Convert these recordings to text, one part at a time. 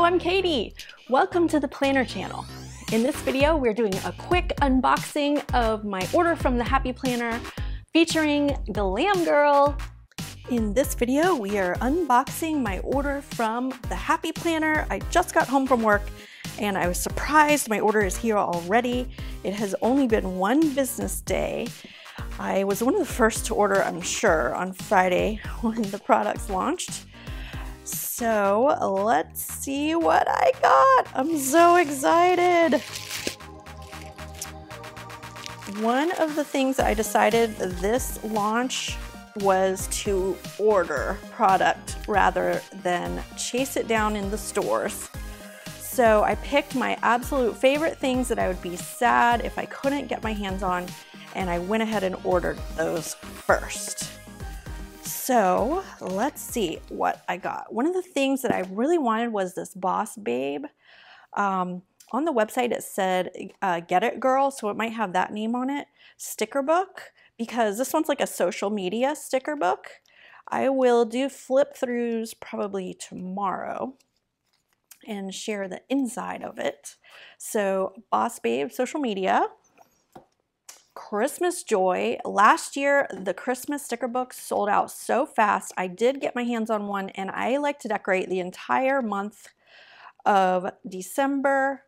I'm Katie. Welcome to the Planner channel. In this video, we're doing a quick unboxing of my order from the Happy Planner featuring Glam Girl. In this video, we are unboxing my order from the Happy Planner. I just got home from work and I was surprised my order is here already. It has only been one business day. I was one of the first to order, I'm sure, on Friday when the products launched. So let's see what I got. I'm so excited. One of the things I decided this launch was to order product rather than chase it down in the stores. So I picked my absolute favorite things that I would be sad if I couldn't get my hands on, and I went ahead and ordered those first. So let's see what I got. One of the things that I really wanted was this Boss Babe. On the website it said Get It Girl, so it might have that name on it, sticker book, because this one's like a social media sticker book. I will do flip throughs probably tomorrow and share the inside of it. So Boss Babe social media. Christmas Joy. Last year, the Christmas sticker books sold out so fast. I did get my hands on one, and I like to decorate the entire month of December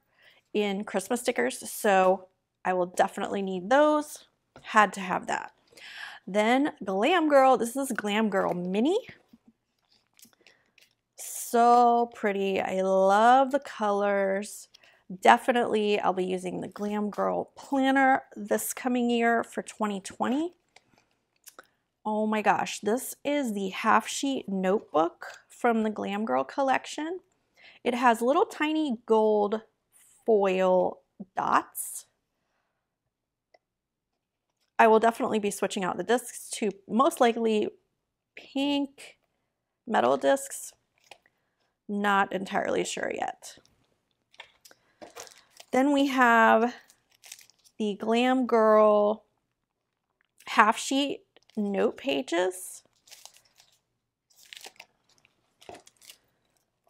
in Christmas stickers, so I will definitely need those. Had to have that. Then Glam Girl. This is Glam Girl Mini. So pretty. I love the colors. Definitely, I'll be using the Glam Girl Planner this coming year for 2020. Oh my gosh, this is the half sheet notebook from the Glam Girl collection. It has little tiny gold foil dots. I will definitely be switching out the discs to most likely pink metal discs. Not entirely sure yet. Then we have the Glam Girl half sheet note pages.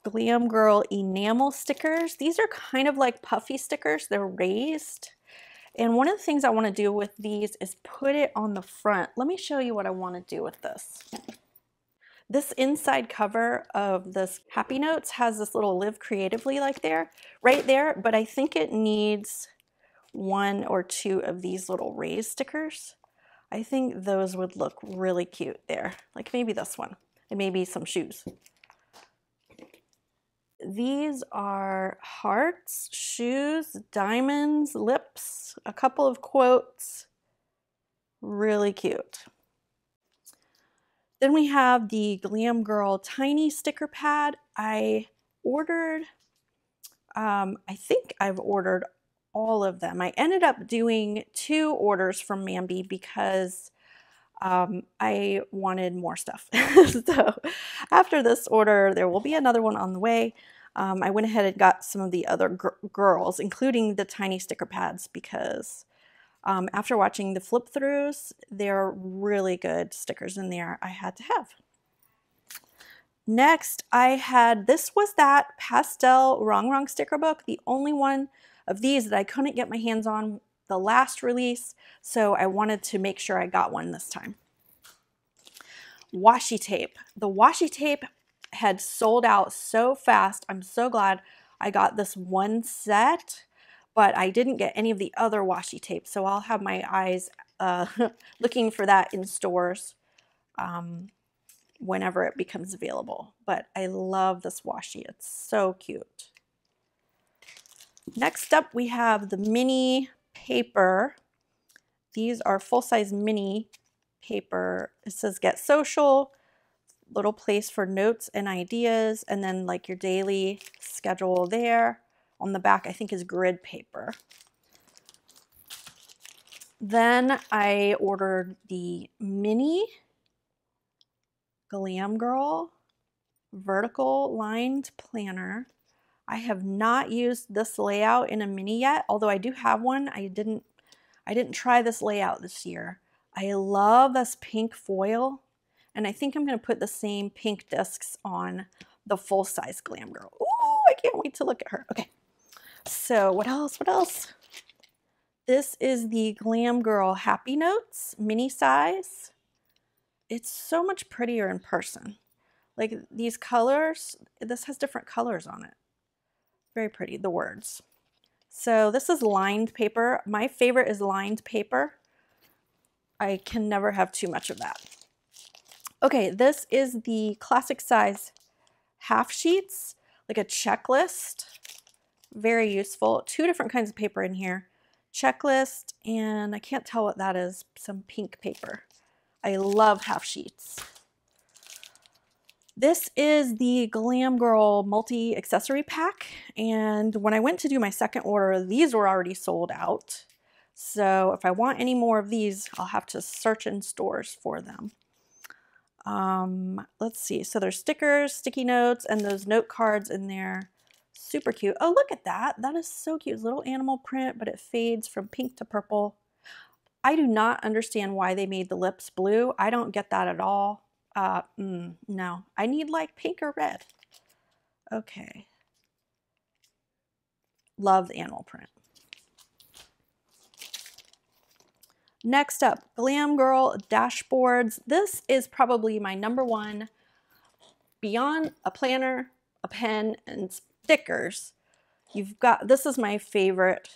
Glam Girl enamel stickers. These are kind of like puffy stickers. They're raised. And one of the things I want to do with these is put it on the front. Let me show you what I want to do with this. This inside cover of this Happy Notes has this little Live Creatively right there, but I think it needs one or two of these little raised stickers. I think those would look really cute there, like maybe this one, and maybe some shoes. These are hearts, shoes, diamonds, lips, a couple of quotes. Really cute. Then we have the Glam Girl Tiny Sticker Pad. I ordered, I think I've ordered all of them. I ended up doing 2 orders from MAMBI because I wanted more stuff. So after this order, there will be another one on the way. I went ahead and got some of the other girls, including the tiny sticker pads, because after watching the flip throughs, there are really good stickers in there I had to have. Next, I had This Was That Pastel Wrong sticker book, the only one of these that I couldn't get my hands on the last release, so I wanted to make sure I got one this time. Washi tape. The washi tape had sold out so fast. I'm so glad I got this one set, but I didn't get any of the other washi tape, so I'll have my eyes looking for that in stores whenever it becomes available. But I love this washi. It's so cute. Next up, we have the mini paper. These are full-size mini paper. It says Get Social, little place for notes and ideas, and then like your daily schedule there. On the back, I think, is grid paper. Then I ordered the mini Glam Girl vertical lined planner. I have not used this layout in a mini yet, although I do have one. I didn't try this layout this year. I love this pink foil, and I think I'm going to put the same pink discs on the full-size Glam Girl. Ooh, I can't wait to look at her. Okay, so what else? What else? This is the Glam Girl Happy Notes mini size. It's so much prettier in person. Like these colors, this has different colors on it. Very pretty, the words. So this is lined paper. My favorite is lined paper. I can never have too much of that. Okay, this is the classic size half sheets, like a checklist. Very useful. 2 different kinds of paper in here. Checklist, and I can't tell what that is, some pink paper. I love half sheets. This is the Glam Girl multi-accessory pack, and when I went to do my second order, these were already sold out. So if I want any more of these, I'll have to search in stores for them. Let's see, so there's stickers, sticky notes, and those note cards in there. Super cute. Oh, look at that. That is so cute. It's a little animal print, but it fades from pink to purple. I do not understand why they made the lips blue. I don't get that at all. No. I need like pink or red. Okay. Love the animal print. Next up, Glam Girl dashboards. This is probably my #1 beyond a planner, a pen, and stickers. You've got, this is my favorite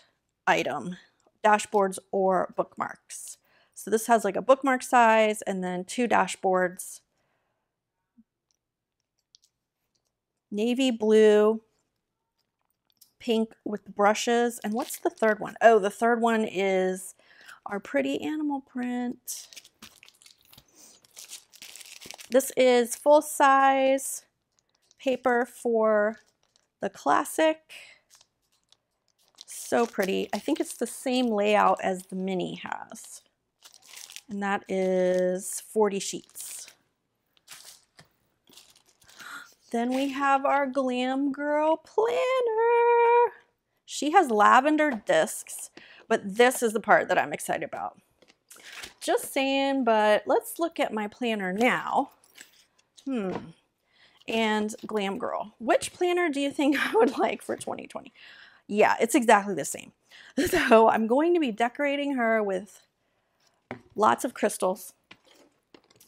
item, dashboards or bookmarks. So this has like a bookmark size and then 2 dashboards. Navy blue, pink with brushes. And what's the third one? Oh, the third one is our pretty animal print. This is full size paper for the classic. So pretty. I think it's the same layout as the mini has. And that is 40 sheets. Then we have our Glam Girl planner. She has lavender discs, but this is the part that I'm excited about. Just saying, but let's look at my planner now. And Glam Girl. Which planner do you think I would like for 2020? Yeah, it's exactly the same. So I'm going to be decorating her with lots of crystals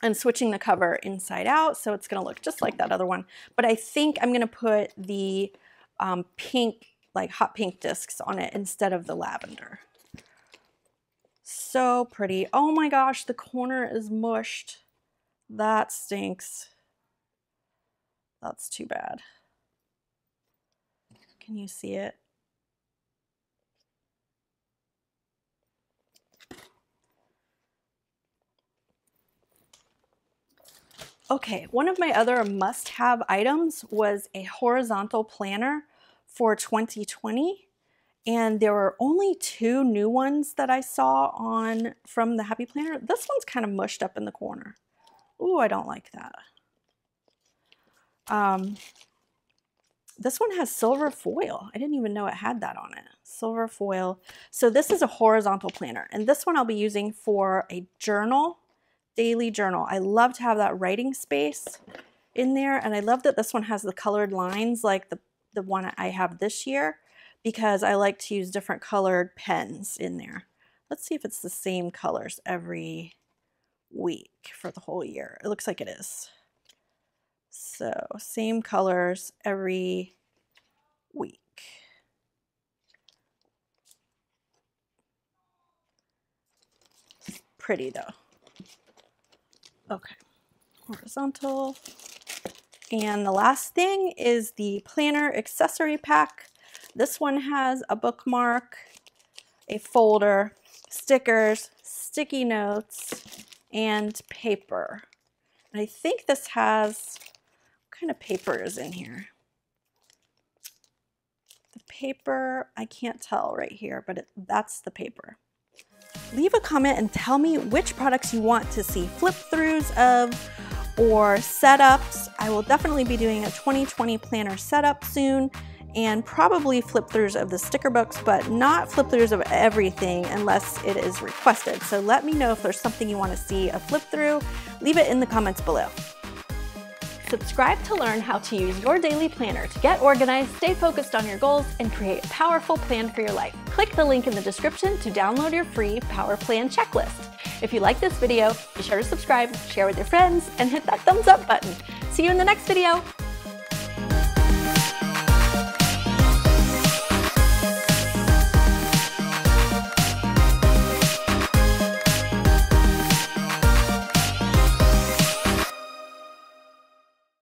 and switching the cover inside out, so it's going to look just like that other one. But I think I'm going to put the pink, like hot pink discs on it instead of the lavender. So pretty. Oh my gosh, the corner is mushed. That stinks. That's too bad. Can you see it? Okay, one of my other must-have items was a horizontal planner for 2020, and there were only 2 new ones that I saw from the Happy Planner. This one's kind of mushed up in the corner. Ooh, I don't like that. This one has silver foil. I didn't even know it had that on it. Silver foil. So this is a horizontal planner, and this one I'll be using for a journal. Daily journal. I love to have that writing space in there, and I love that this one has the colored lines like the one I have this year, because I like to use different colored pens in there. Let's see if it's the same colors every week for the whole year. It looks like it is. So same colors every week. Pretty though. Okay, horizontal. And the last thing is the planner accessory pack. This one has a bookmark, a folder, stickers, sticky notes, and paper. And I think this has, what kind of paper is in here? The paper, I can't tell right here, but that's the paper. Leave a comment and tell me which products you want to see flip-throughs of or setups. I will definitely be doing a 2020 planner setup soon, and probably flip-throughs of the sticker books, but not flip-throughs of everything unless it is requested. So let me know if there's something you want to see a flip-through. Leave it in the comments below. Subscribe to learn how to use your daily planner to get organized, stay focused on your goals, and create a powerful plan for your life. Click the link in the description to download your free Power Plan checklist. If you like this video, be sure to subscribe, share with your friends, and hit that thumbs up button. See you in the next video.